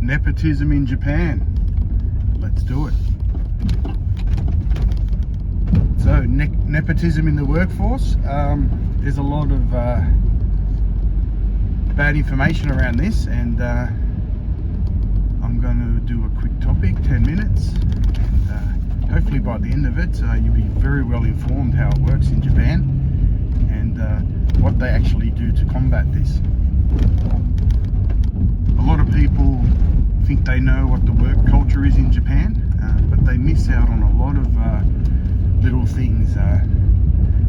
Nepotism in Japan. Let's do it. So, nepotism in the workforce. There's a lot of bad information around this, and I'm going to do a quick topic, 10 minutes, and hopefully by the end of it you'll be very well informed how it works in Japan and what they actually do to combat this. A lot of people think they know what the work culture is in Japan, but they miss out on a lot of little things,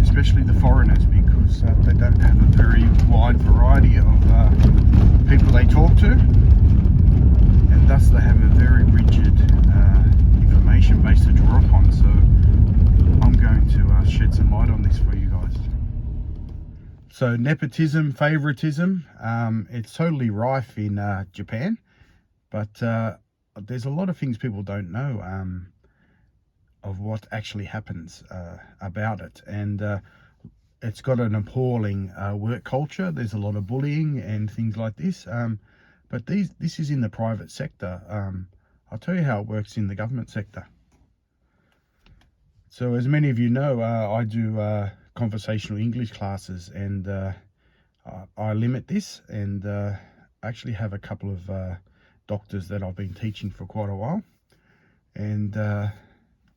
especially the foreigners, because they don't have a very wide variety of people they talk to, and thus they have a very rigid information base to draw upon. So I'm going to shed some light on this for you guys. So nepotism, favoritism, it's totally rife in Japan, but there's a lot of things people don't know of what actually happens about it, and it's got an appalling work culture. There's a lot of bullying and things like this, but this is in the private sector. I'll tell you how it works in the government sector. So as many of you know, I do conversational English classes, and I limit this, and actually have a couple of doctors that I've been teaching for quite a while, and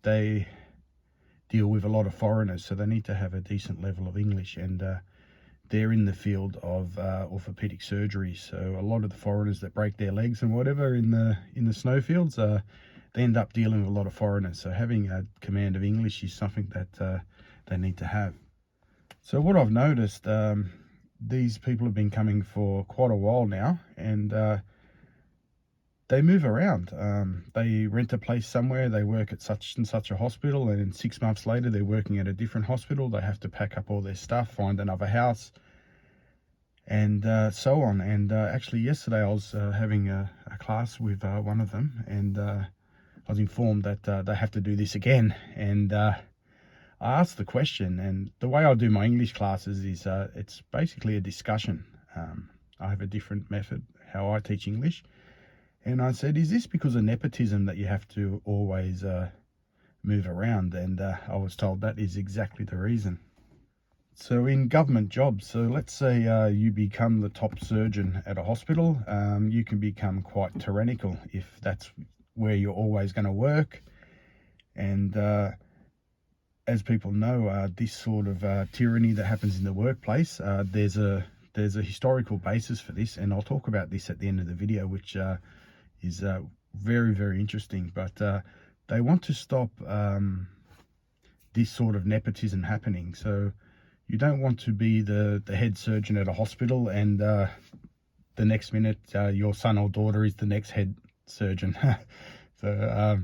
they deal with a lot of foreigners, so they need to have a decent level of English, and they're in the field of orthopedic surgery. So a lot of the foreigners that break their legs and whatever in the snowfields, they end up dealing with a lot of foreigners. So having a command of English is something that they need to have. So what I've noticed, these people have been coming for quite a while now, and they move around. They rent a place somewhere, they work at such and such a hospital, and then 6 months later they're working at a different hospital. They have to pack up all their stuff, find another house, and so on. And actually yesterday I was having a class with one of them, and I was informed that they have to do this again. And I asked the question, and the way I do my English classes is it's basically a discussion. I have a different method how I teach English. And I said, is this because of nepotism that you have to always move around? And I was told that is exactly the reason. So in government jobs, so let's say you become the top surgeon at a hospital, you can become quite tyrannical if that's where you're always going to work. And as people know, this sort of tyranny that happens in the workplace, there's a historical basis for this, and I'll talk about this at the end of the video, which is very, very interesting. But they want to stop this sort of nepotism happening. So you don't want to be the head surgeon at a hospital, and the next minute your son or daughter is the next head surgeon. So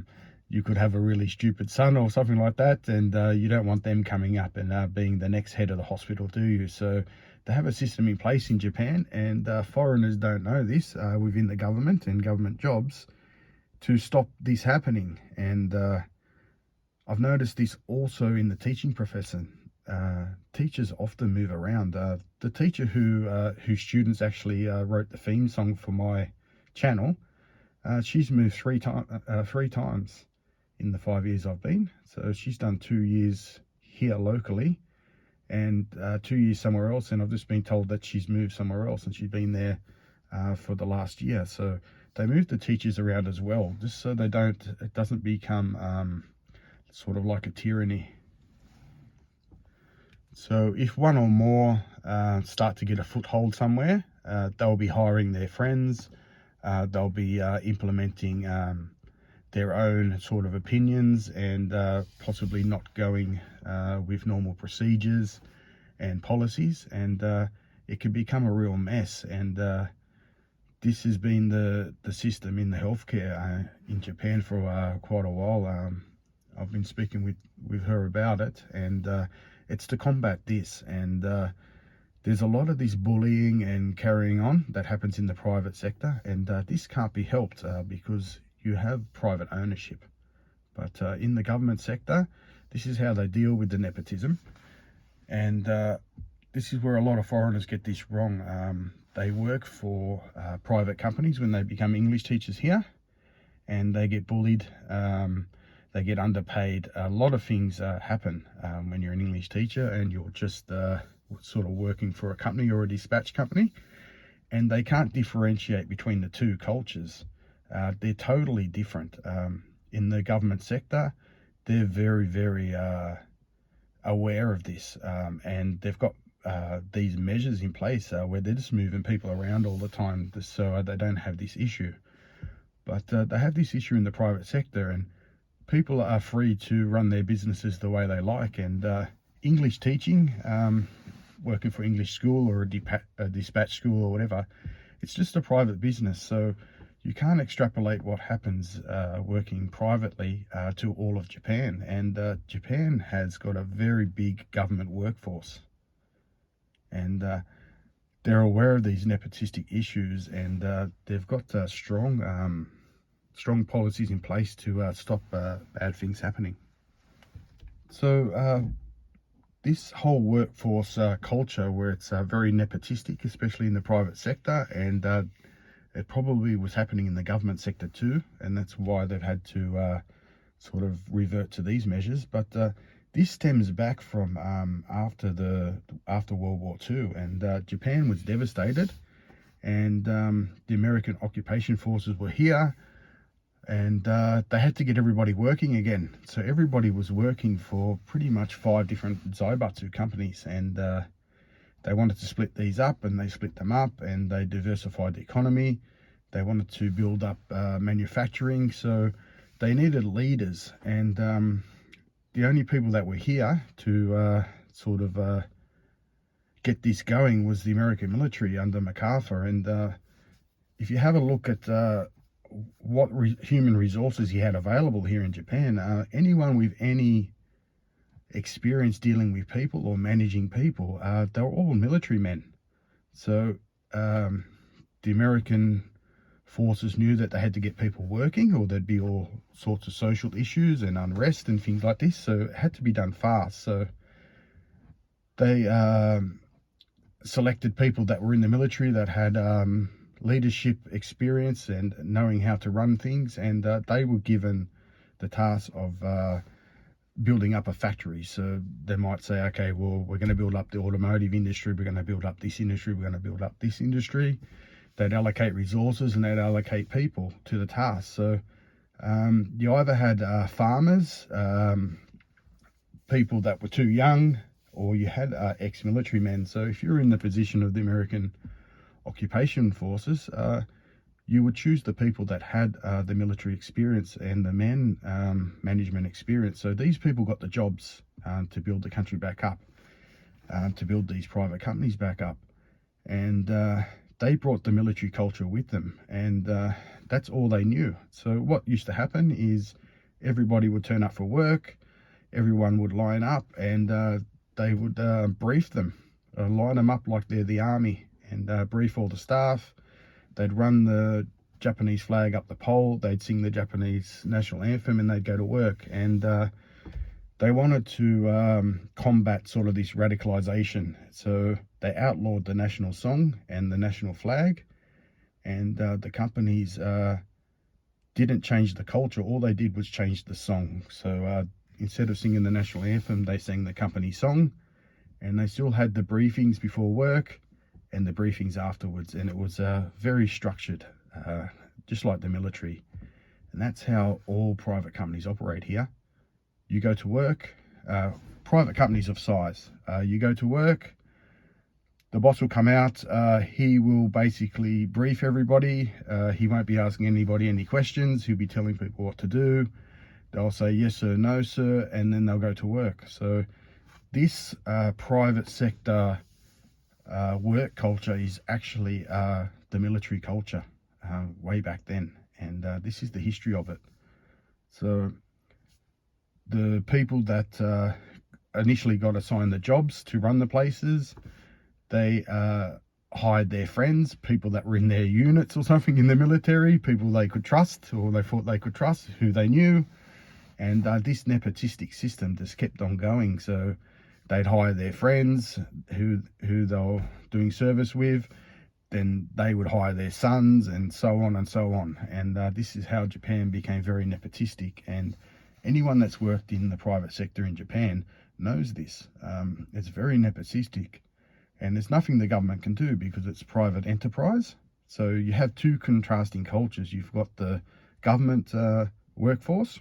you could have a really stupid son or something like that, and you don't want them coming up and being the next head of the hospital, do you? So they have a system in place in Japan, and foreigners don't know this within the government and government jobs to stop this happening. And I've noticed this also in the teaching profession. Teachers often move around. The teacher whose students actually wrote the theme song for my channel, she's moved three times in the 5 years I've been. So she's done 2 years here locally, and 2 years somewhere else, and I've just been told that she's moved somewhere else, and she's been there for the last year. So they move the teachers around as well, just so it doesn't become sort of like a tyranny. So if one or more start to get a foothold somewhere, they'll be hiring their friends, they'll be implementing their own sort of opinions, and possibly not going with normal procedures and policies, and it can become a real mess. And this has been the system in the healthcare in Japan for quite a while. I've been speaking with her about it, and it's to combat this. And there's a lot of this bullying and carrying on that happens in the private sector, and this can't be helped because you have private ownership. But in the government sector, this is how they deal with the nepotism, and this is where a lot of foreigners get this wrong. they work for private companies when they become English teachers here, and they get bullied, they get underpaid. A lot of things happen when you're an English teacher and you're just sort of working for a company or a dispatch company, and they can't differentiate between the two cultures. They're totally different. In the government sector, they're very, very aware of this, and they've got these measures in place where they're just moving people around all the time so they don't have this issue. But they have this issue in the private sector, and people are free to run their businesses the way they like. And English teaching, working for English school or a dispatch school or whatever, it's just a private business. So you can't extrapolate what happens working privately to all of Japan. And Japan has got a very big government workforce. And they're aware of these nepotistic issues, and they've got strong policies in place to stop bad things happening. So this whole workforce culture where it's very nepotistic, especially in the private sector, and it probably was happening in the government sector too, and that's why they've had to sort of revert to these measures. But this stems back from after World War II, and Japan was devastated, and the American occupation forces were here, and they had to get everybody working again. So everybody was working for pretty much 5 different zaibatsu companies, and they wanted to split these up, and they split them up, and they diversified the economy. They wanted to build up manufacturing, so they needed leaders, and the only people that were here to sort of get this going was the American military under MacArthur. And if you have a look at what human resources he had available here in Japan, anyone with any experience dealing with people or managing people, they were all military men. So the American forces knew that they had to get people working, or there'd be all sorts of social issues and unrest and things like this, so it had to be done fast. So they selected people that were in the military that had leadership experience and knowing how to run things, and they were given the task of building up a factory. So they might say, okay, well, we're going to build up the automotive industry, we're going to build up this industry, we're going to build up this industry. They'd allocate resources and they'd allocate people to the task. So you either had farmers, people that were too young, or you had ex-military men. So if you're in the position of the American occupation forces, you would choose the people that had the military experience and the men management experience. So these people got the jobs to build the country back up, to build these private companies back up. And they brought the military culture with them, and that's all they knew. So what used to happen is everybody would turn up for work, everyone would line up, and they would brief them, line them up like they're the army, and brief all the staff. They'd run the Japanese flag up the pole, they'd sing the Japanese national anthem, and they'd go to work. And they wanted to combat sort of this radicalization. So they outlawed the national song and the national flag, and the companies didn't change the culture. All they did was change the song. So instead of singing the national anthem, they sang the company song, and they still had the briefings before work and the briefings afterwards, and it was very structured, just like the military. And that's how all private companies operate here. You go to work, private companies of size, you go to work, the boss will come out, he will basically brief everybody, he won't be asking anybody any questions, he'll be telling people what to do. They'll say yes sir, no sir, and then they'll go to work. So this private sector work culture is actually the military culture way back then, and this is the history of it. So the people that initially got assigned the jobs to run the places, they hired their friends, people that were in their units or something in the military, people they could trust, or they thought they could trust, who they knew. And this nepotistic system just kept on going. So they'd hire their friends who they were doing service with. then they would hire their sons, and so on and so on. And this is how Japan became very nepotistic. And anyone that's worked in the private sector in Japan knows this. It's very nepotistic, and there's nothing the government can do because it's private enterprise. So you have two contrasting cultures. You've got the government workforce,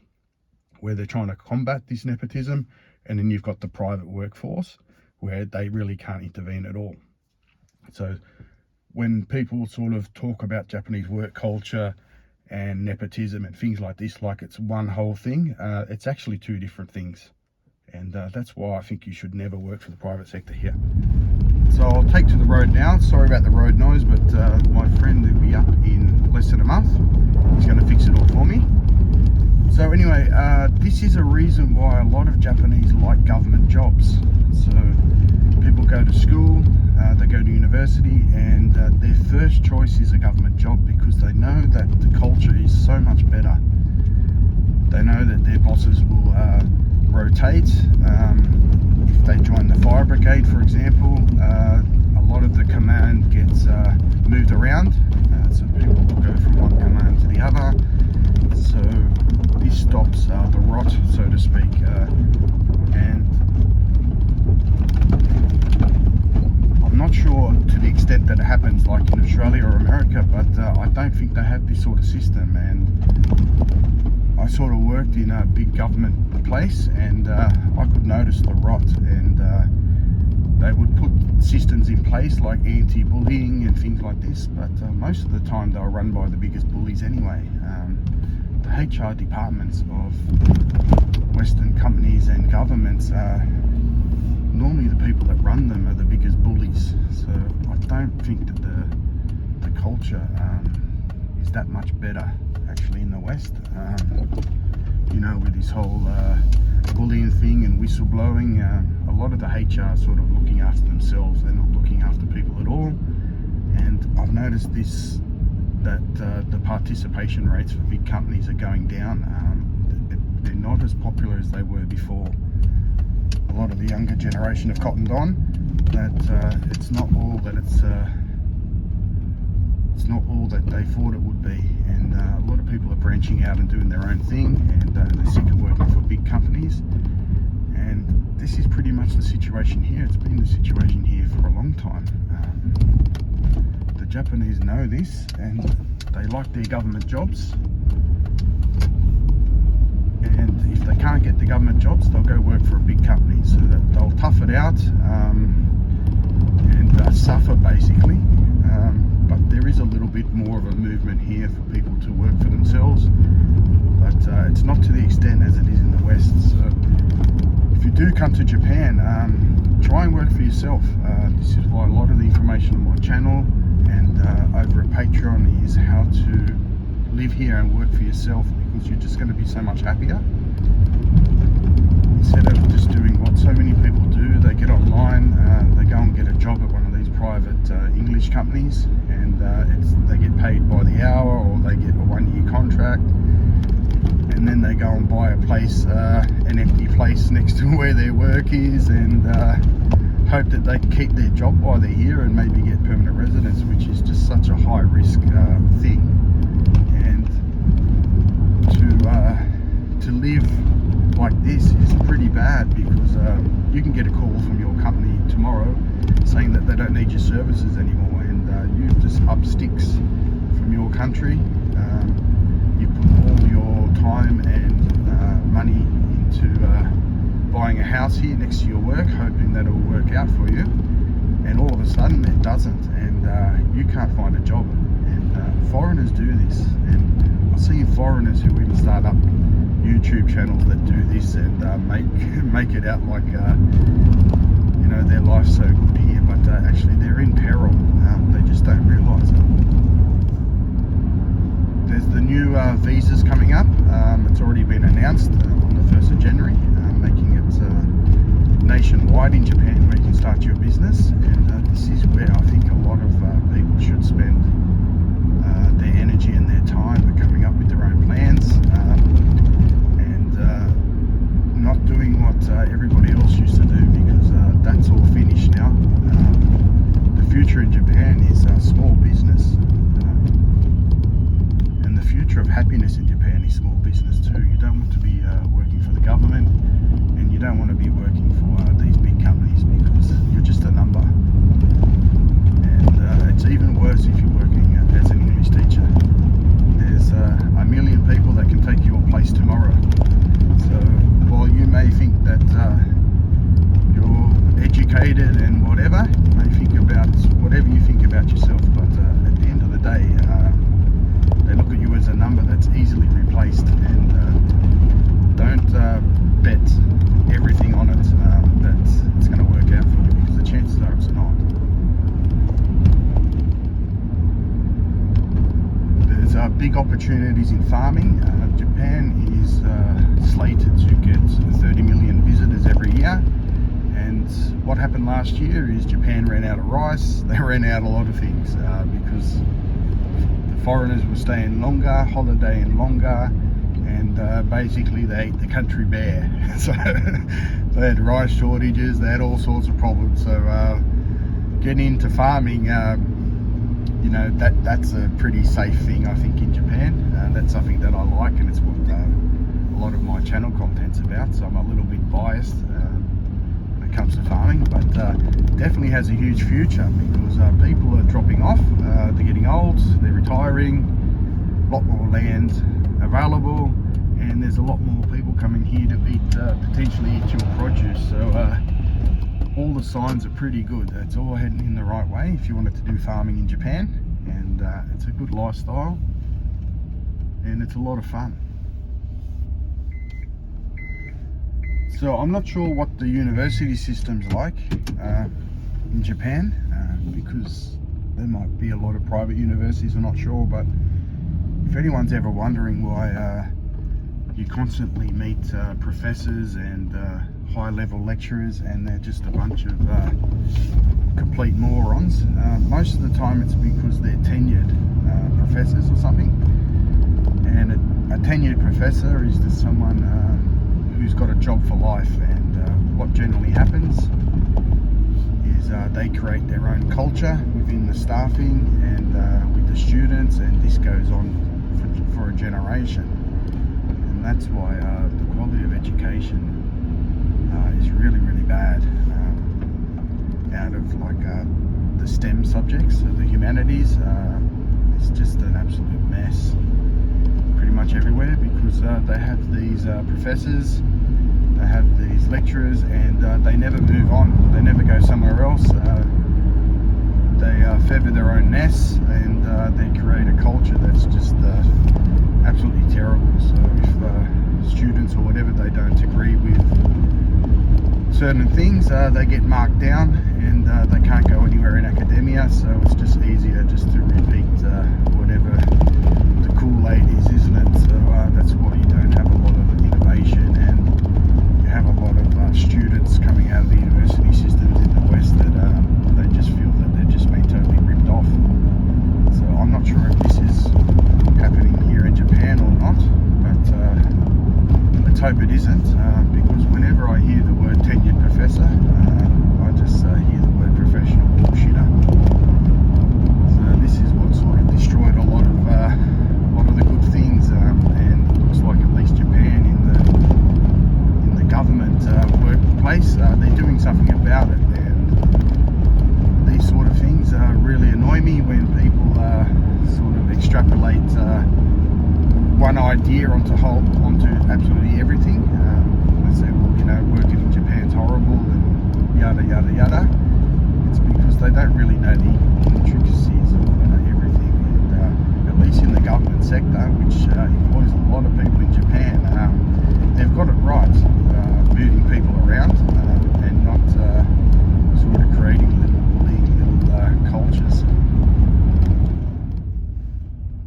where they're trying to combat this nepotism, and then you've got the private workforce, where they really can't intervene at all. So when people sort of talk about Japanese work culture and nepotism and things like this, like it's one whole thing, it's actually two different things. And that's why I think you should never work for the private sector here. So I'll take to the road now. Sorry about the road noise, but my friend will be up in less than a month. He's going to fix it all for me. So anyway, this is a reason why a lot of Japanese like government jobs. So people go to school, they go to university, and their first choice is a government job because they know that the culture is so much better. They know that their bosses will rotate. If they join the fire brigade, for example, a lot of the command gets moved around, so people will go from one command to the other. So this stops the rot, so to speak, and I'm not sure to the extent that it happens like in Australia or America, but I don't think they have this sort of system. And I sort of worked in a big government place, and I could notice the rot, and they would put systems in place like anti-bullying and things like this, but most of the time they were run by the biggest bullies anyway. The HR departments of Western companies and governments are normally the people that run them are the biggest bullies. So I don't think that the culture is that much better actually in the West. You know, with this whole bullying thing and whistleblowing, a lot of the HR sort of looking after themselves. They're not looking after people at all. And I've noticed this, that the participation rates for big companies are going down. They're not as popular as they were before. A lot of the younger generation have cottoned on that it's not all that it's not all that they thought it would be, and a lot of people are branching out and doing their own thing, and they're sick of working for big companies. And this is pretty much the situation here. It's been the situation here for a long time. The Japanese know this, and they like their government jobs, and if they can't get the government jobs, they'll go work for a big company, so that they'll tough it out and suffer basically. But there is a little bit more of a movement here for people to work for themselves, but it's not to the extent as it is in the West. So if you do come to Japan, try and work for yourself. This is why a lot of the information on my channel and over at Patreon is how to live here and work for yourself, because you're just going to be so much happier. Instead of just doing what so many people do, they get online, they go and get a job at one of these private English companies, and they get paid by the hour, or they get a 1-year contract, and then they go and buy a place, an empty place next to where their work is, and hope that they can keep their job while they're here and maybe get permanent residence, which is just such a high risk thing. And to live like this is pretty bad, because you can get a call from your company tomorrow saying that they don't need your services anymore, and you've just upped sticks from your country. You put all your time and money into buying a house here next to your work, hoping that it will work out for you, and all of a sudden it doesn't, and you can't find a job. And foreigners do this, and I've seen foreigners who even start up YouTube channels that do this and make it out like you know, their life's so good here, but actually they're in peril. They just don't realise it. There's the new visas coming up. It's already been announced on the 1st of January, making it nationwide in Japan, where you can start your business. And this is where I think a lot of people should spend their energy and their time coming up with their own plans, and not doing what everybody else used to do, because that's all finished now. The future in Japan is small business. don't want to be working for these big companies, because you're just a number. And it's even worse if you're working as an English teacher. There's a million people that can take your place tomorrow. So while you may think that you're educated and whatever, you may think about whatever you think about yourself, but at the end of the day, they look at you as a number that's easily replaced. And don't bet everything on it that it's going to work out for you, because the chances are it's not. There's big opportunities in farming. Japan is slated to get 30 million visitors every year, and what happened last year is Japan ran out of rice, they ran out a lot of things, because the foreigners were staying longer, holidaying longer, and basically they ate the country bare. So they had rice shortages, they had all sorts of problems. So getting into farming, you know, that's a pretty safe thing, I think, in Japan. That's something that I like, and it's what a lot of my channel content's about. So I'm a little bit biased when it comes to farming, but definitely has a huge future, because people are dropping off, they're getting old, they're retiring, a lot more land available, and there's a lot more people coming here to potentially eat your produce. So all the signs are pretty good. It's all heading in the right way if you wanted to do farming in Japan, and it's a good lifestyle, and it's a lot of fun. So I'm not sure what the university system's like in Japan, because there might be a lot of private universities, I'm not sure, but if anyone's ever wondering why you constantly meet professors and high-level lecturers and they're just a bunch of complete morons, most of the time it's because they're tenured professors or something. And a tenured professor is just someone who's got a job for life, and what generally happens is they create their own culture within the staffing and with the students, and this goes on for a generation. And that's why the quality of education is really, really bad. Out of like the STEM subjects, the humanities, it's just an absolute mess pretty much everywhere, because they have these professors, they have these lecturers, and they never move on, they never go somewhere else. They feather their own nests, and they create a culture that's just absolutely terrible. So if students or whatever, they don't agree with certain things, they get marked down, and they can't go anywhere in academia. So it's just easier just to repeat whatever the Kool-Aid is, isn't it? So that's why you don't have a lot of innovation, and you have a lot of students coming out of the university systems in the West that they just feel that they're just being totally ripped off. So I'm not sure if this is happening here in Japan or not, but let's hope it isn't, because whenever I hear the word tenured professor, I just hear the word professional bullshitter. So this is what sort of destroyed a lot of the good things, and it looks like at least Japan in the government workplace, they're doing something about it. And these sort of things really annoy me, when people sort of extrapolate one idea onto absolutely everything. They say, well, you know, working in Japan's horrible and yada yada yada. It's because they don't really know the intricacies of everything. And at least in the government sector, which employs a lot of people in Japan, they've got it right, moving people around and not sort of creating little cultures.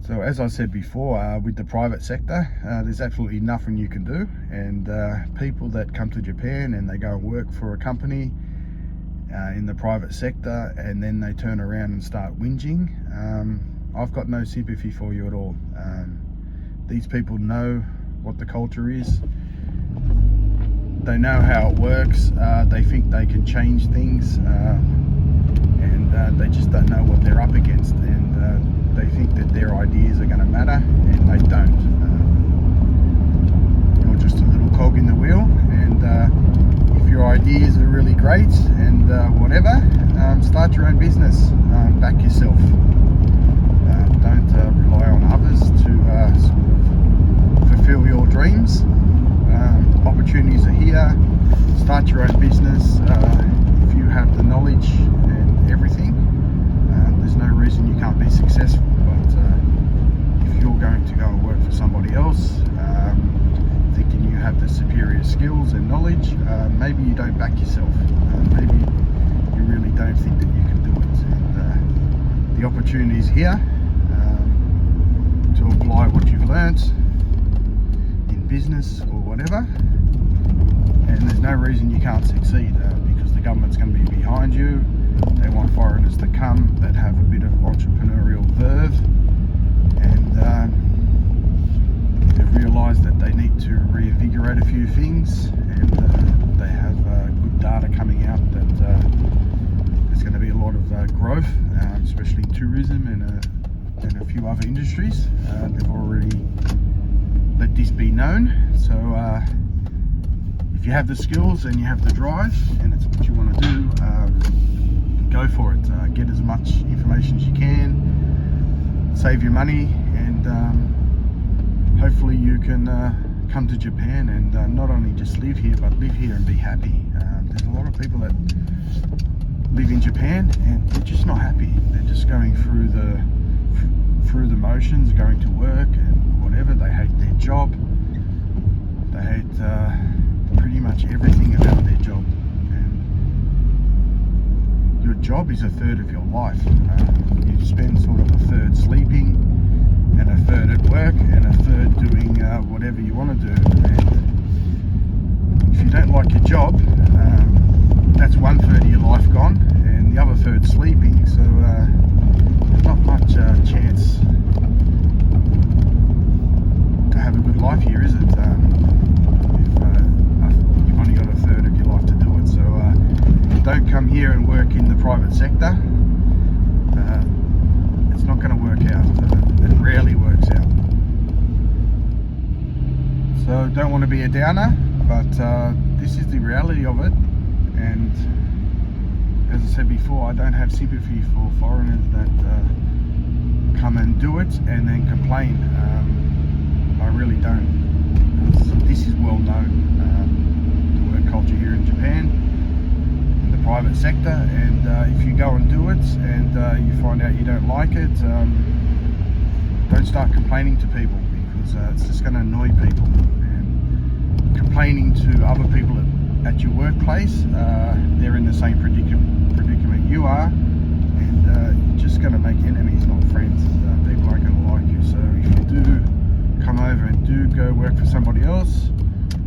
So as I said before, with the private sector, there's absolutely nothing you can do, and people that come to Japan and they go and work for a company in the private sector, and then they turn around and start whinging, I've got no sympathy for you at all. These people know what the culture is, they know how it works, they think they can change things, and they just don't know what they're up against, and they think that their ideas are going to matter, and they don't. You're just a little cog in the wheel, and business. Back yourself. Don't rely on others to sort of fulfill your dreams. Opportunities are here. Start your own business. If you have the knowledge and everything, there's no reason you can't be successful. But if you're going to go and work for somebody else, thinking you have the superior skills and knowledge, maybe you don't back yourself. Maybe you really don't think that you can do it. And the opportunity is here to apply what you've learnt in business or whatever. And there's no reason you can't succeed because the government's going to be behind you. They want foreigners to come that have a bit of entrepreneurial verve, and they've realised that they need to reinvigorate a few things, and they have good data coming out that there's going to be a lot of growth, especially in tourism and a few other industries. They've already let this be known. So if you have the skills and you have the drive and it's what you want to do, go for it. Get as much information as you can, save your money, and hopefully you can come to Japan and not only just live here, but live here and be happy. There's a lot of people that live in Japan and they're just not happy. They're just going through the motions, going to work and whatever. They hate their job. They hate pretty much everything about their job. Your job is a third of your life. You spend sort of a third sleeping, and a third at work, and a third doing whatever you want to do. And if you don't like your job, that's 1/3 of your life gone, and the other third sleeping. So there's not much chance to have a good life here, is it? If you've only got a third of your life to do it. So don't come here and work in the private sector. It's not going to work out. It rarely works out. So don't want to be a downer, but this is the reality of it. And as I said before, I don't have sympathy for foreigners that come and do it and then complain. I really don't, because this is well known, the work culture here in Japan, in the private sector. And if you go and do it and you find out you don't like it, don't start complaining to people, because it's just going to annoy people. And complaining to other people at your workplace, they're in the same predicament you are, and you're just going to make enemies, not friends. People aren't going to like you. So if you do come over and do go work for somebody else,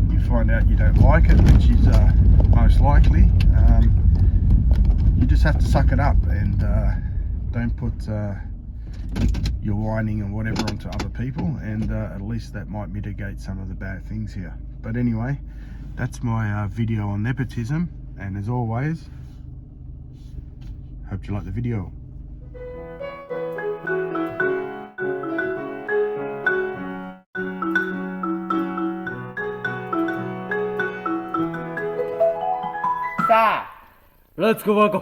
you find out you don't like it, which is most likely, you just have to suck it up and don't put your whining and whatever onto other people, and at least that might mitigate some of the bad things here. But anyway, that's my video on nepotism, and as always, hope you like the video. Let's go work.